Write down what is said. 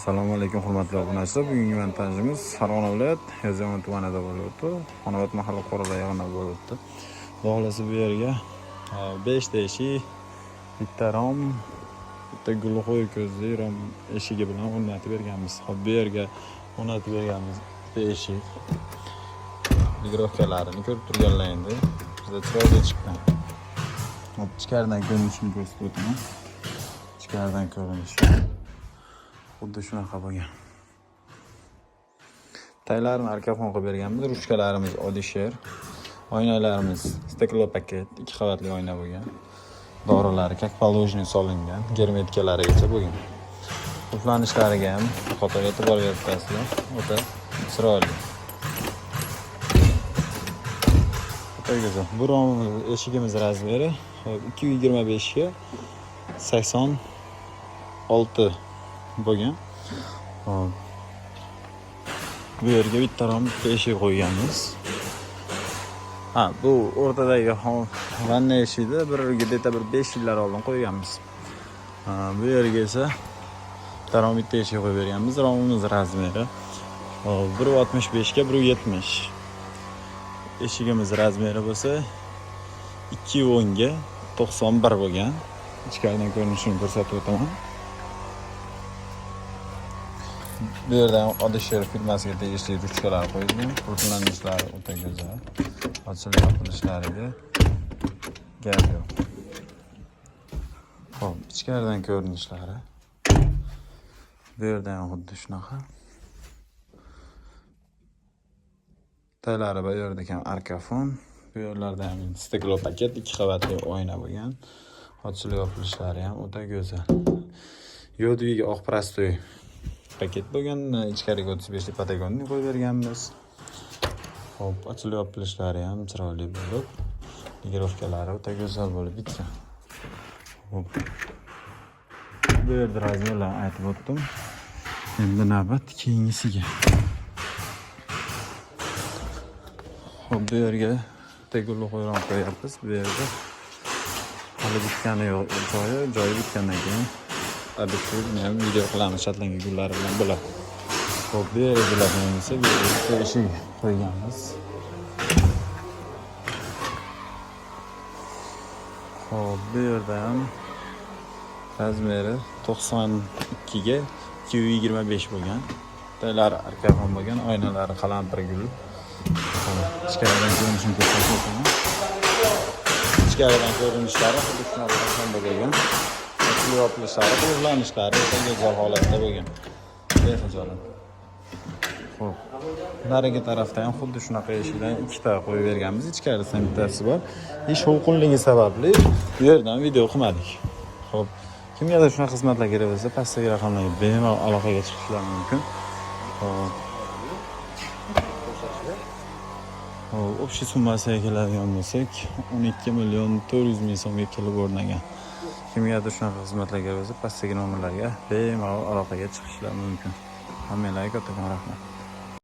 Assalomu alaykum hurmatli obunachilar. Bugungi montajimiz Farg'ona viloyat Yozyovon tumanida bo'lib o'tdi. Xonobod mahalla qo'rida yig'inlar bo'lib o'tdi. Xohlasa bu yerga 5 ta eshik, bitta rom, bitta gulxo'y ko'zli rom eshigi bilan o'rnatib berganmiz. Hop, bu yerga o'rnatib berganmiz bitta eshik. Ligirovkalarini ko'rib turganlar endi. Bizda chiroyli chiqqan. Hop, ichkaridan ko'rinishini ko'rsatib o'taman. Ichkaridan ko'rinishi xuddi shunaqa bo'lgan. Taylarni arkafon qilib berganmiz. Ruchkalarimiz oddiy sher. Oynalarimiz steklo paket, 2 qavatli oyna bo'lgan. Dorilari как положено solingan, germetkalarigacha bo'lgan. Qulflanishlariga ham qator e'tibor berib turasizlar. O'ta chiroyli. O'ta go'zal. Bu eshigimiz razmeri 225 ga 86 bo'lgan. Bu yerga bitta rom bitta eshik qo'yganmiz. Bu o'rtadagi vanna eshikni bir 5 yillar oldin qo'yganmiz. Bu yerga esa bitta rom bitta eshik qo'yib berganmiz. Romimiz razmeri 1.65 ga 1.70. Eshigimiz razmeri bo'lsa 2.10 ga 91 bo'lgan. Ichkaridan ko'rinishini ko'rsatib o'taman. Bu yerda oddiy sher firmasiga tegishli ruchkalar qo'yilgan. Qulflanishlari o'ta go'zal. Ochilib yopilishlariga gap yo'q. Xo'p, ichkaridan ko'rinishlari. Bu yerda ham xuddi shunaqa. Taylari bu yerda ham arkafon. Bu yerlarda ham steklo paket, 2 qavatli oyna bo'lgan. Ochilib yopilishlari ham o'ta go'zal. Yodviga oq prostoy paket bo'lgan, ichkariga 35 lik patagonni qo'yib berganmiz. Xo'p, ochilib yopilishlari ham chiroyli bo'lib, ligirovkalari o'ta go'zal bo'lib bitgan. Xo'p. Bu yerda razmerlarni aytib o'tdim. Endi navbat keyingisiga. Xo'p, bu yerga tegulli qo'yron qo'yapmiz. Bu yerda hali bitgani yo'q, joyi bitgandan keyin albatta men video qilamiz shatlangan gullari bilan bo'ladi. Xo'p, bu yerga bularni esa bu yerga eshik qo'yganmiz. Xo'p, bu yerda ham razmeri 92 ga 225 bo'lgan. Taylari arkafon bo'lgan, oynalari qalampir gul. Ichkaridan ko'rinishini ko'rsatib o'taman. Ichkaridan ko'rinishlari xuddi shunaqa bo'lgan. Yopilishlari, qulflanishlari o'ta go'zal holatda bo'lgan. Bexijolat. Xo'p. Narigi tarafda ham xuddi shunaqa eshikdan 2 ta qo'yib berganmiz. Ichkarisida bittasi bor. Ish shovqinligi sababli bu yerdan video qilmadik. Xo'p. Kimgadir shunaqa xizmatlar kerak bo'lsa, pastdagi raqamlarga bemalol aloqaga chiqishlari mumkin. Xo'p. Общий summasiga keladigan bo'lsak, 12.400.000 so'mga kelib o'rnagan. Kimgadir shunaqa xizmatlar kerak bo'lsa, pastdagi nomerlarga bemalol aloqaga chiqishlari mumkin. Hammalarga kattakon rahmat.